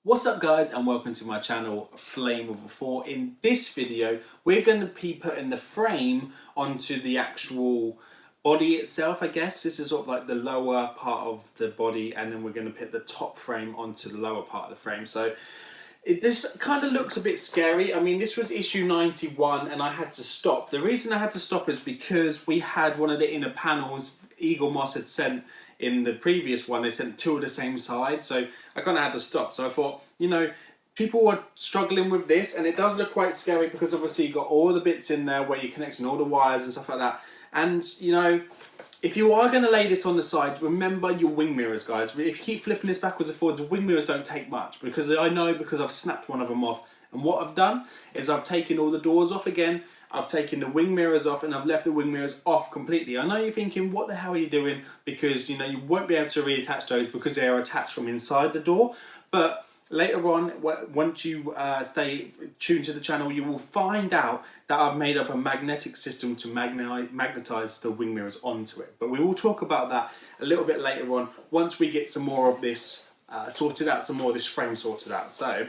What's up guys, and welcome to my channel Flammable 4. In this video we're going to be putting the frame onto the actual body itself. I guess this is sort of like the lower part of the body, and then we're going to put the top frame onto the lower part of the frame. So this kind of looks a bit scary. I mean, this was issue 91 and I had to stop. The reason I had to stop is because we had one of the inner panels Eaglemoss had sent in the previous one. They sent two of the same side, so I kind of had to stop. So I thought, you know, people were struggling with this, and it does look quite scary because obviously you've got all the bits in there where you're connecting all the wires and stuff like that. And you know, if you are going to lay this on the side, remember your wing mirrors, guys. If you keep flipping this backwards and forwards, the wing mirrors don't take much, because I know, because I've snapped one of them off. And what I've done is I've taken all the doors off again, I've taken the wing mirrors off, and I've left the wing mirrors off completely. I know you're thinking, what the hell are you doing? Because you know you won't be able to reattach those because they are attached from inside the door. But later on, once you stay tuned to the channel, you will find out that I've made up a magnetic system to magnetize the wing mirrors onto it. But we will talk about that a little bit later on, once we get some more of this sorted out, some more of this frame sorted out. So,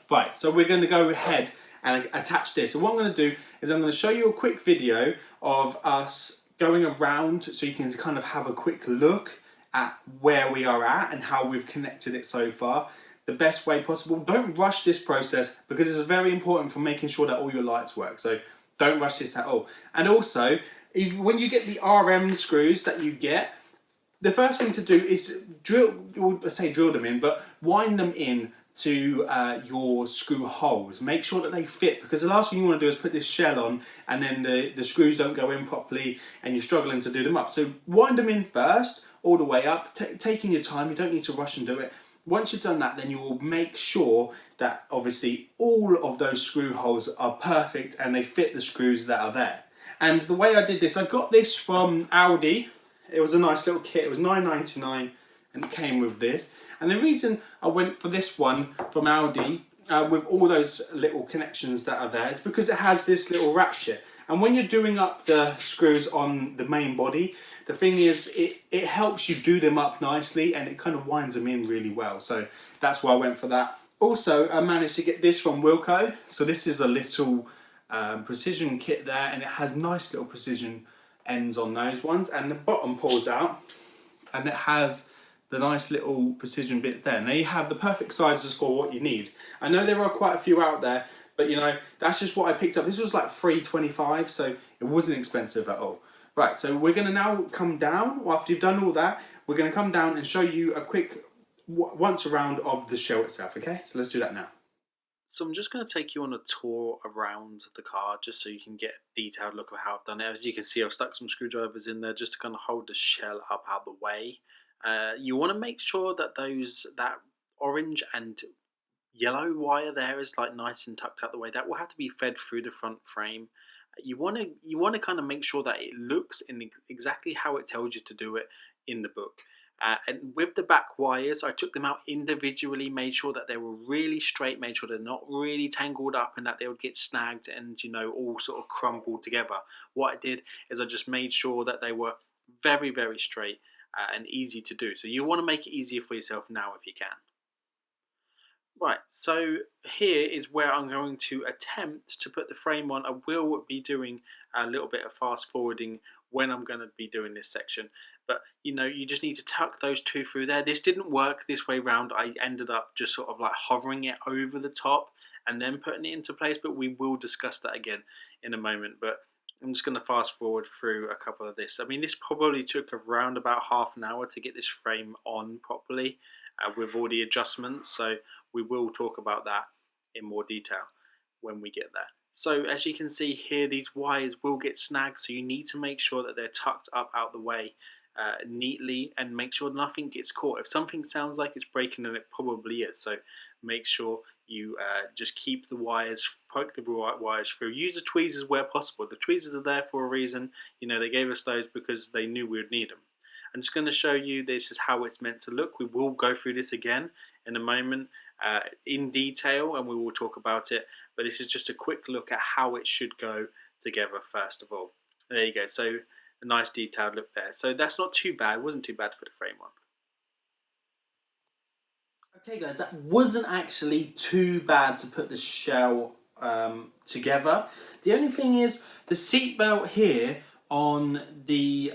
right, so we're going to go ahead and attach this. And what I'm going to do is I'm going to show you a quick video of us going around so you can kind of have a quick look at where we are at and how we've connected it so far the best way possible. Don't rush this process because it's very important for making sure that all your lights work. So don't rush this at all. And also, when you get the RM screws that you get, the first thing to do is drill them in, but wind them in to your screw holes. Make sure that they fit, because the last thing you want to do is put this shell on and then the screws don't go in properly and you're struggling to do them up. So wind them in first, all the way up, taking your time. You don't need to rush and do it. Once you've done that, then you will make sure that obviously all of those screw holes are perfect and they fit the screws that are there. And the way I did this, I got this from Aldi. It was a nice little kit. It was $9.99 and it came with this. And the reason I went for this one from Aldi with all those little connections that are there is because it has this little ratchet. And when you're doing up the screws on the main body, the thing is, it helps you do them up nicely and it kind of winds them in really well. So that's why I went for that. Also, I managed to get this from Wilko. So this is a little precision kit there, and it has nice little precision ends on those ones. And the bottom pulls out and it has the nice little precision bits there. Now you have the perfect sizes for what you need. I know there are quite a few out there, but you know, that's just what I picked up. This was like $3.25, so it wasn't expensive at all. Right, so we're going to now come down. After you've done all that, we're going to come down and show you a quick once around of the shell itself, okay? So let's do that now. So I'm just going to take you on a tour around the car just so you can get a detailed look of how I've done it. As you can see, I've stuck some screwdrivers in there just to kind of hold the shell up out the way. You want to make sure that that orange and yellow wire there is like nice and tucked out the way. That will have to be fed through the front frame. You want to kind of make sure that it looks in exactly how it tells you to do it in the book. And with the back wires, I took them out individually, made sure that they were really straight, made sure they're not really tangled up and that they would get snagged and, you know, all sort of crumbled together. What I did is I just made sure that they were very, very straight and easy to do. So you want to make it easier for yourself now if you can. Right, so here is where I'm going to attempt to put the frame on. I will be doing a little bit of fast forwarding when I'm going to be doing this section. But, you know, you just need to tuck those two through there. This didn't work this way round. I ended up just sort of like hovering it over the top and then putting it into place. But we will discuss that again in a moment. But I'm just going to fast forward through a couple of this. I mean, this probably took around about half an hour to get this frame on properly with all the adjustments. So we will talk about that in more detail when we get there. So as you can see here, these wires will get snagged, so you need to make sure that they're tucked up out the way neatly and make sure nothing gets caught. If something sounds like it's breaking, then it probably is. So make sure you just keep the wires, poke the wires through. Use the tweezers where possible. The tweezers are there for a reason. You know, they gave us those because they knew we would need them. I'm just going to show you this is how it's meant to look. We will go through this again in a moment in detail and we will talk about it, but this is just a quick look at how it should go together first of all. There you go, so a nice detailed look there. So that's not too bad, it wasn't too bad to put a frame on. Okay guys, that wasn't actually too bad to put the shell together. The only thing is the seatbelt here on the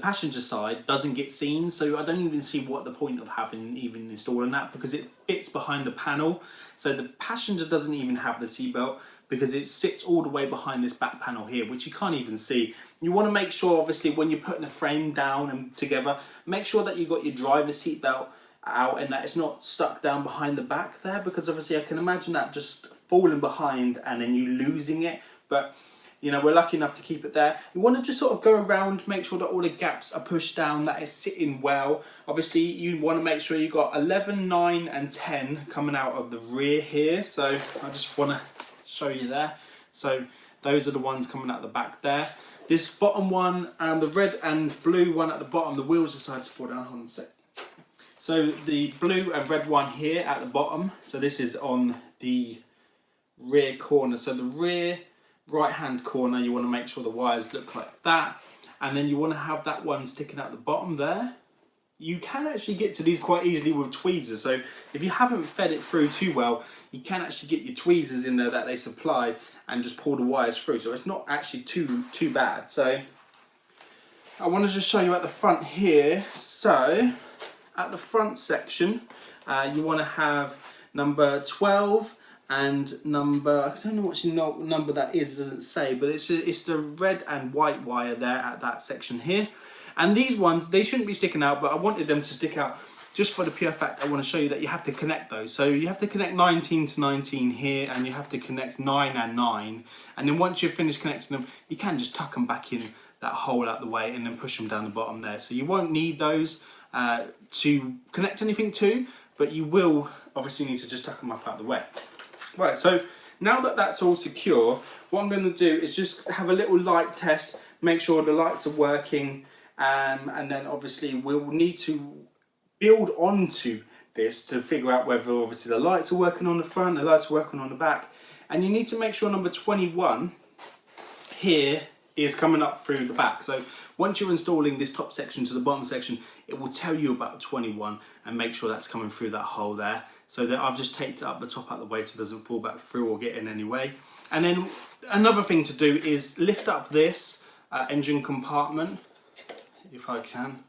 passenger side doesn't get seen, so I don't even see what the point of having even installing that, because it fits behind the panel. So the passenger doesn't even have the seatbelt because it sits all the way behind this back panel here, which you can't even see. You want to make sure, obviously, when you're putting the frame down and together, make sure that you've got your driver's seatbelt out and that it's not stuck down behind the back there, because obviously I can imagine that just falling behind and then you losing it. But you know, we're lucky enough to keep it there. You want to just sort of go around, make sure that all the gaps are pushed down, that it's sitting well. Obviously you want to make sure you've got 11, 9 and 10 coming out of the rear here. So I just want to show you there. So those are the ones coming out the back there. This bottom one and the red and blue one at the bottom, the wheels decided to fall down. Hold on a sec. So the blue and red one here at the bottom, so this is on the rear corner. So the rear right hand corner, you want to make sure the wires look like that, and then you want to have that one sticking out the bottom there. You can actually get to these quite easily with tweezers, so if you haven't fed it through too well, you can actually get your tweezers in there that they supplied and just pull the wires through, so it's not actually too bad. So I want to just show you at the front here. So at the front section, you want to have number 12 and number, I don't know what number that is, it doesn't say, but it's the red and white wire there at that section here. And these ones, they shouldn't be sticking out, but I wanted them to stick out just for the pure fact I want to show you that you have to connect those. So you have to connect 19 to 19 here, and you have to connect 9 and 9. And then once you've finished connecting them, you can just tuck them back in that hole out the way and then push them down the bottom there. So you won't need those to connect anything to, but you will obviously need to just tuck them up out the way. Right, so now that that's all secure, what I'm going to do is just have a little light test, make sure the lights are working, and then obviously we'll need to build onto this to figure out whether obviously the lights are working on the front, the lights are working on the back, and you need to make sure number 21 here is coming up through the back. So once you're installing this top section to the bottom section, it will tell you about 21 and make sure that's coming through that hole there. So that I've just taped up the top out the way so it doesn't fall back through or get in any way. And then another thing to do is lift up this engine compartment, if I can.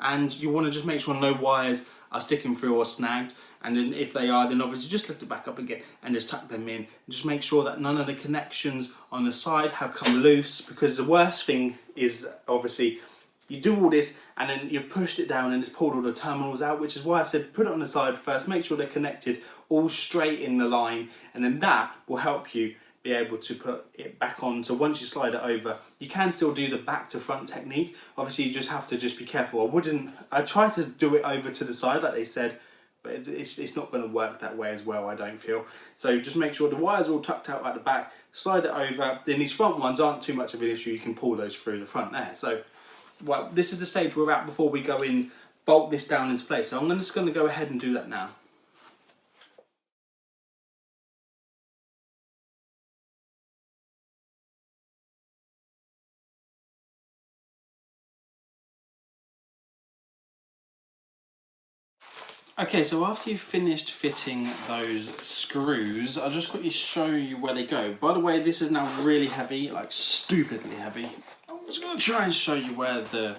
And you want to just make sure no wires are sticking through or snagged. And then if they are, then obviously just lift it back up again and just tuck them in. Just make sure that none of the connections on the side have come loose, because the worst thing is obviously you do all this and then you've pushed it down and it's pulled all the terminals out, which is why I said put it on the side first, make sure they're connected all straight in the line, and then that will help you be able to put it back on. So once you slide it over, you can still do the back to front technique. Obviously you just have to just be careful. I try to do it over to the side like they said, but it's not going to work that way as well, I don't feel. So just make sure the wires are all tucked out at the back, slide it over. Then these front ones aren't too much of an issue, you can pull those through the front there. So well, this is the stage we're at before we go in, bolt this down into place. So I'm just going to go ahead and do that now. Okay, so after you've finished fitting those screws, I'll just quickly show you where they go. By the way, this is now really heavy, like stupidly heavy. I'm just going to try and show you where the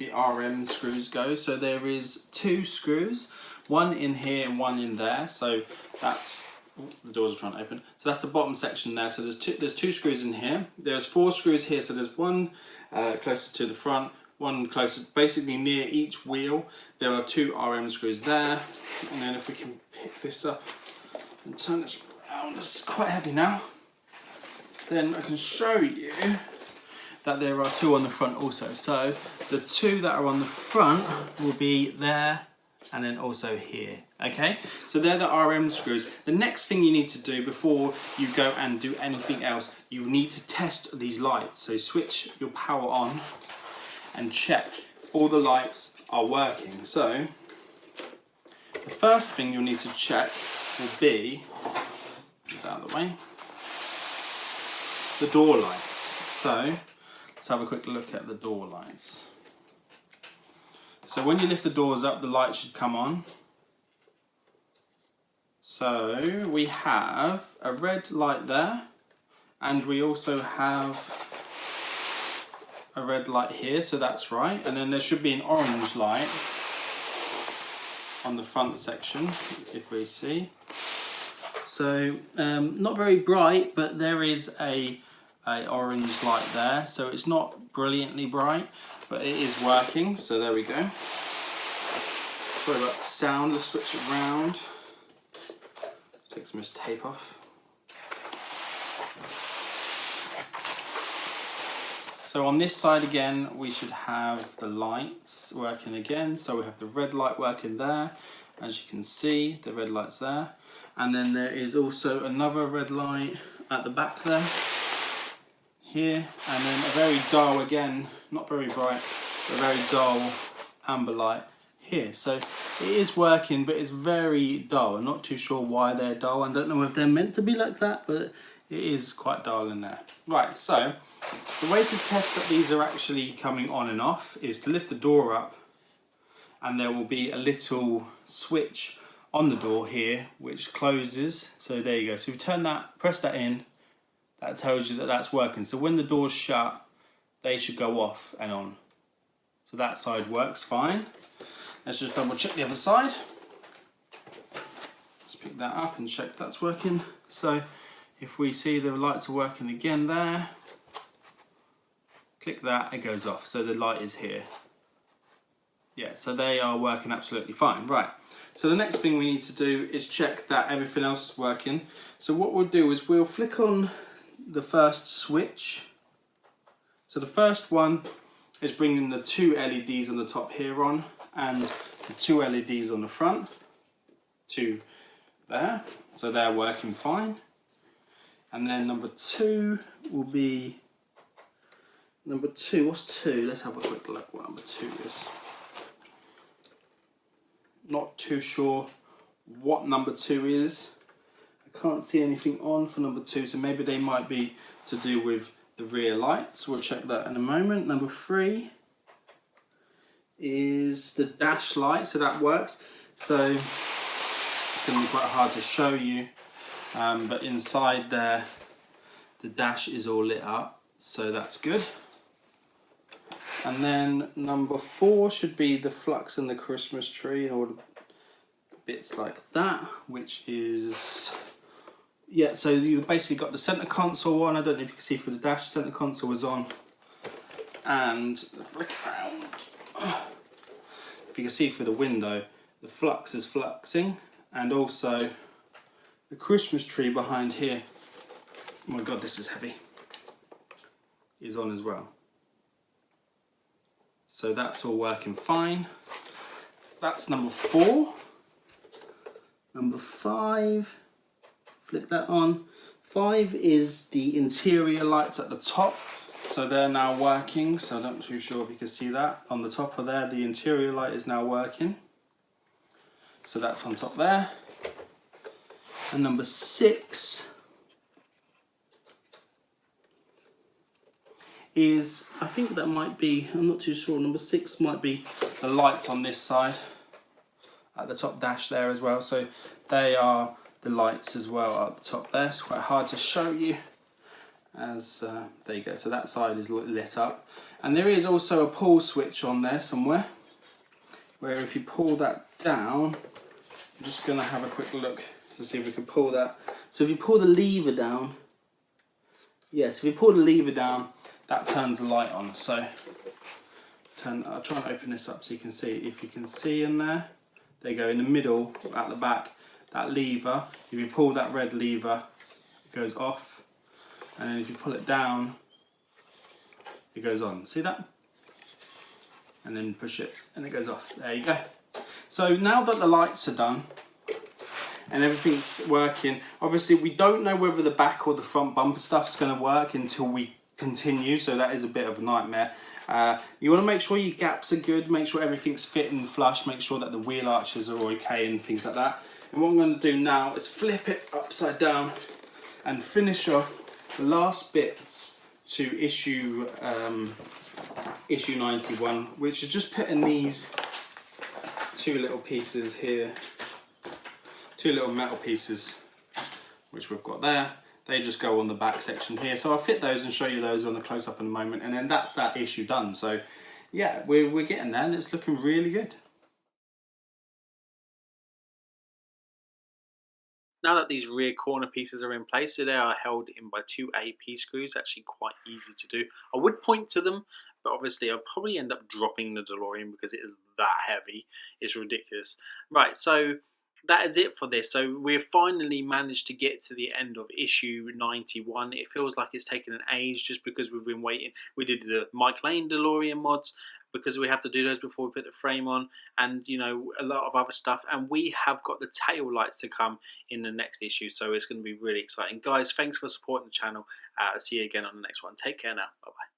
RM screws go. So there is 2 screws, one in here and one in there. So that's, oh, the doors are trying to open. So that's the bottom section there. So there's two screws in here. There's 4 screws here. So there's one closer to the front, one closer, basically near each wheel. There are 2 RM screws there. And then if we can pick this up and turn this around, it's quite heavy now. Then I can show you that there are 2 on the front also. So the 2 that are on the front will be there and then also here. Okay, so they're the RM screws. The next thing you need to do before you go and do anything else, you need to test these lights. So switch your power on and check all the lights are working. So the first thing you'll need to check will be, get that out of the way, the door lights. So let's have a quick look at the door lights. So when you lift the doors up, the light should come on. So we have a red light there, and we also have a red light here, so that's right. And then there should be an orange light on the front section, if we see. So not very bright, but there is a orange light there. So it's not brilliantly bright, but it is working. So there we go. Sorry about the sound. Let's switch it around. Take some of this tape off. So on this side again, we should have the lights working again. So we have the red light working there. As you can see, the red light's there. And then there is also another red light at the back there, here. And then a very dull, again, not very bright, but a very dull amber light here. So it is working, but it's very dull. I'm not too sure why they're dull. I don't know if they're meant to be like that, but it is quite dull in there. Right, so the way to test that these are actually coming on and off is to lift the door up, and there will be a little switch on the door here which closes. So there you go. So if you turn that, press that in, that tells you that that's working. So when the door's shut, they should go off and on. So that side works fine. Let's just double check the other side. Let's pick that up and check that's working. So if we see the lights are working again there, click that, it goes off. So the light is here. Yeah, so they are working absolutely fine. Right, so the next thing we need to do is check that everything else is working. So what we'll do is we'll flick on the first switch. So the first one is bringing the two LEDs on the top here on, and the two LEDs on the front, two there. So they're working fine. And then number two will be, number two, what's two? Let's have a quick look what number two is. Not too sure what number two is. I can't see anything on for number two, so maybe they might be to do with the rear lights. We'll check that in a moment. Number three is the dash light, so that works. So it's going to be quite hard to show you, but inside there the dash is all lit up, so that's good. And then number four should be the flux and the Christmas tree and all the bits like that, which is, yeah, so you basically got the center console on. I don't know if you can see through the dash, center console is on, and flick around. If you can see through the window, the flux is fluxing, and also the Christmas tree behind here, oh my god, this is heavy, is on as well. So that's all working fine. That's number four. Number five, flick that on. Five is the interior lights at the top. So they're now working. So I'm not too sure if you can see that. On the top of there, the interior light is now working. So that's on top there. And number six is, I think that might be, I'm not too sure, number six might be the lights on this side at the top dash there as well. So they are the lights as well at the top there. It's quite hard to show you, as there you go. So that side is lit up, and there is also a pull switch on there somewhere, where if you pull that down, I'm just going to have a quick look to see if we can pull that. So if you pull the lever down, yes, if you pull the lever down, that turns the light on. So I'll try and open this up so you can see. If you can see in there, there you go, in the middle at the back, that lever, if you pull that red lever, it goes off, and then if you pull it down, it goes on. See that? And then push it and it goes off. There you go. So now that the lights are done and everything's working, obviously we don't know whether the back or the front bumper stuff is going to work until we continue, so that is a bit of a nightmare. You want to make sure your gaps are good, make sure everything's fit and flush, make sure that the wheel arches are okay and things like that. And what I'm going to do now is flip it upside down and finish off the last bits to issue 91, which is just putting these two little pieces here two little metal pieces which we've got there. They just go on the back section here. So I'll fit those and show you those on the close-up in a moment, and then that's that issue done. So yeah, we're getting there and it's looking really good. Now that these rear corner pieces are in place, so they are held in by two AP screws, actually quite easy to do. I would point to them, but obviously I'll probably end up dropping the DeLorean because it is that heavy. It's ridiculous. Right, so that is it for this. So we've finally managed to get to the end of issue 91. It feels like it's taken an age just because we've been waiting. We did the Mike Lane DeLorean mods because we have to do those before we put the frame on, and you know, a lot of other stuff, and we have got the tail lights to come in the next issue, so it's going to be really exciting. Guys, thanks for supporting the channel. See you again on the next one. Take care now. Bye bye.